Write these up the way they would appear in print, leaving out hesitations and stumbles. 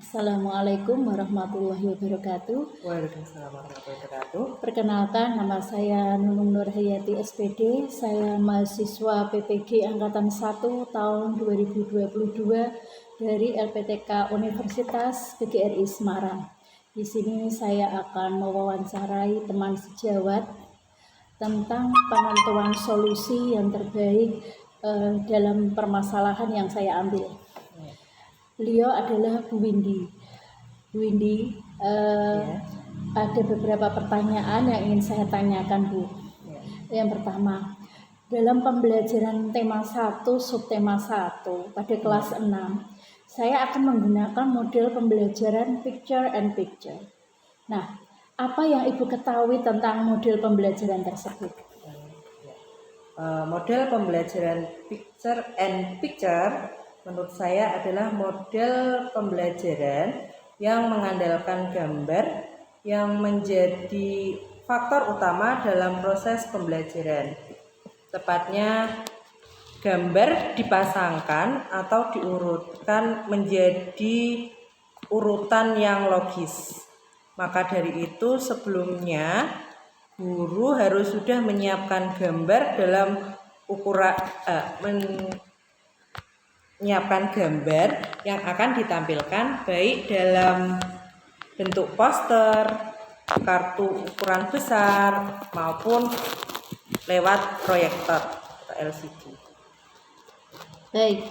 Assalamualaikum warahmatullahi wabarakatuh. Waalaikumsalam warahmatullahi wabarakatuh. Perkenalkan, nama saya Nunung Nurhayati SPD. Saya mahasiswa PPG Angkatan 1 tahun 2022 dari LPTK Universitas PGRI Semarang. Di sini saya akan mewawancarai teman sejawat tentang penentuan solusi yang terbaik dalam permasalahan yang saya ambil. Beliau adalah Bu Windy. Bu Windy, ada beberapa pertanyaan yang ingin saya tanyakan, Bu. Yang pertama, dalam pembelajaran tema 1, subtema 1 pada kelas 6, saya akan menggunakan model pembelajaran picture and picture. Nah, apa yang Ibu ketahui tentang model pembelajaran tersebut? Model pembelajaran picture and picture menurut saya adalah model pembelajaran yang mengandalkan gambar yang menjadi faktor utama dalam proses pembelajaran. Tepatnya gambar dipasangkan atau diurutkan menjadi urutan yang logis. Maka dari itu sebelumnya guru harus sudah menyiapkan gambar dalam menyiapkan gambar yang akan ditampilkan baik dalam bentuk poster, kartu ukuran besar maupun lewat proyektor atau LCD. Baik,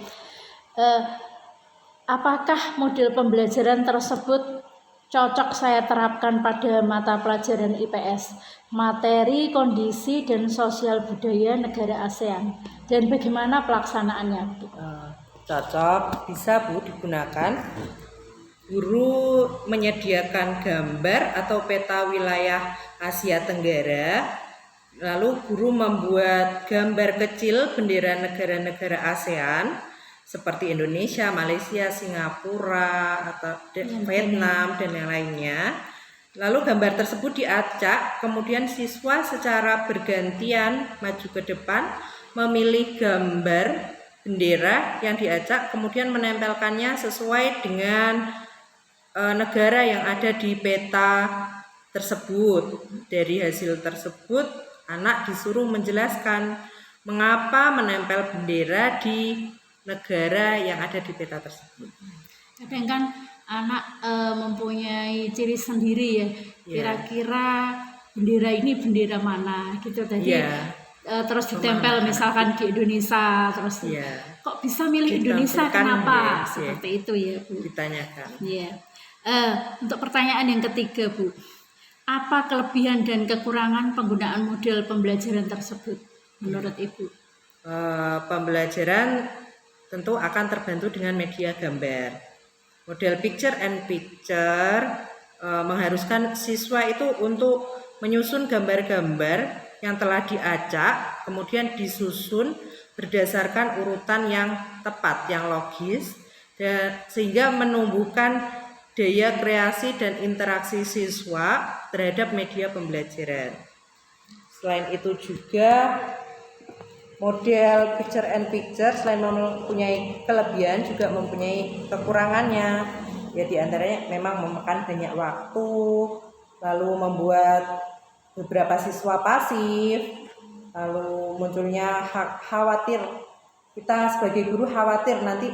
apakah model pembelajaran tersebut cocok saya terapkan pada mata pelajaran IPS, materi, kondisi, dan sosial budaya negara ASEAN, dan bagaimana pelaksanaannya? Cocok, bisa Bu digunakan. Guru menyediakan gambar atau peta wilayah Asia Tenggara, lalu guru membuat gambar kecil bendera negara-negara ASEAN seperti Indonesia, Malaysia, Singapura, atau Vietnam dan yang lainnya. Lalu gambar tersebut diacak, kemudian siswa secara bergantian maju ke depan memilih gambar bendera yang diacak, kemudian menempelkannya sesuai dengan negara yang ada di peta tersebut. Dari hasil tersebut, anak disuruh menjelaskan mengapa menempel bendera di negara yang ada di peta tersebut. Kadang kan anak mempunyai ciri sendiri ya. Kira-kira bendera ini bendera mana gitu tadi. Terus ditempel misalkan di Indonesia, terus kok bisa milih Indonesia, kenapa? Seperti itu ya, Bu. Ditanyakan. Untuk pertanyaan yang ketiga, Bu, apa kelebihan dan kekurangan penggunaan model pembelajaran tersebut menurut Ibu? Pembelajaran tentu akan terbantu dengan media gambar. Model picture and picture mengharuskan siswa itu untuk menyusun gambar-gambar yang telah diacak, kemudian disusun berdasarkan urutan yang tepat, yang logis, dan sehingga menumbuhkan daya kreasi dan interaksi siswa terhadap media pembelajaran. Selain itu juga model picture and picture selain mempunyai kelebihan juga mempunyai kekurangannya. Ya diantaranya memang memakan banyak waktu, lalu membuat beberapa siswa pasif, lalu munculnya khawatir. Kita sebagai guru khawatir nanti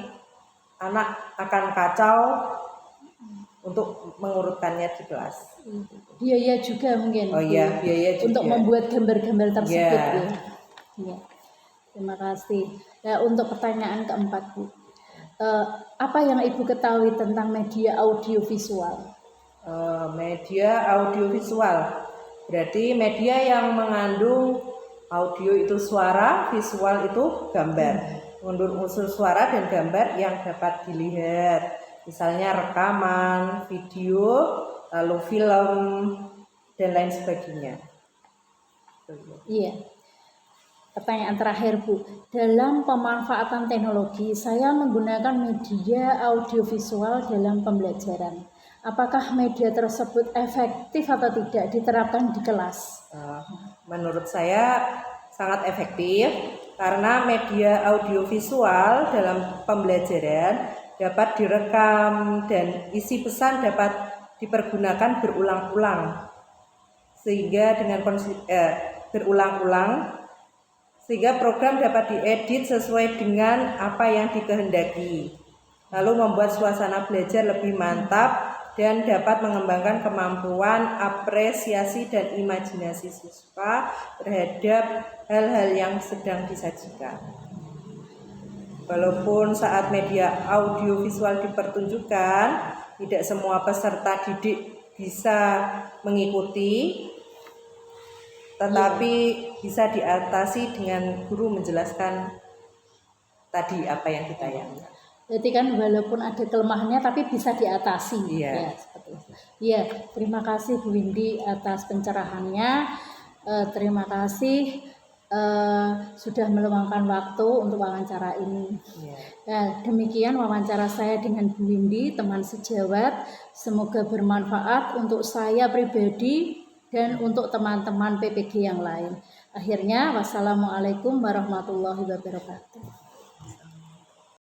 anak akan kacau untuk mengurutkannya di kelas. Biaya juga mungkin. Biaya juga. Untuk membuat gambar-gambar tersebut ya. Terima kasih. Untuk pertanyaan keempat, Bu, apa yang Ibu ketahui tentang media audiovisual? Media audiovisual berarti media yang mengandung audio itu suara, visual itu gambar. Mengandung unsur suara dan gambar yang dapat dilihat, misalnya rekaman, video, lalu film dan lain sebagainya. Iya. Pertanyaan terakhir, Bu. Dalam pemanfaatan teknologi, saya menggunakan media audiovisual dalam pembelajaran. Apakah media tersebut efektif atau tidak diterapkan di kelas? Menurut saya sangat efektif karena media audiovisual dalam pembelajaran dapat direkam dan isi pesan dapat dipergunakan berulang-ulang sehingga program dapat diedit sesuai dengan apa yang dikehendaki, lalu membuat suasana belajar lebih mantap dan dapat mengembangkan kemampuan apresiasi dan imajinasi siswa terhadap hal-hal yang sedang disajikan. Walaupun saat media audiovisual dipertunjukkan, tidak semua peserta didik bisa mengikuti, tetapi bisa diatasi dengan guru menjelaskan tadi apa yang ditayangkan. Berarti kan walaupun ada kelemahannya tapi bisa diatasi. Iya. Ya, seperti itu. Iya, terima kasih Bu Windy atas pencerahannya. Terima kasih sudah meluangkan waktu untuk wawancara ini. Iya. Nah, demikian wawancara saya dengan Bu Windy, teman sejawat. Semoga bermanfaat untuk saya pribadi dan untuk teman-teman PPG yang lain. Akhirnya, wassalamualaikum warahmatullahi wabarakatuh.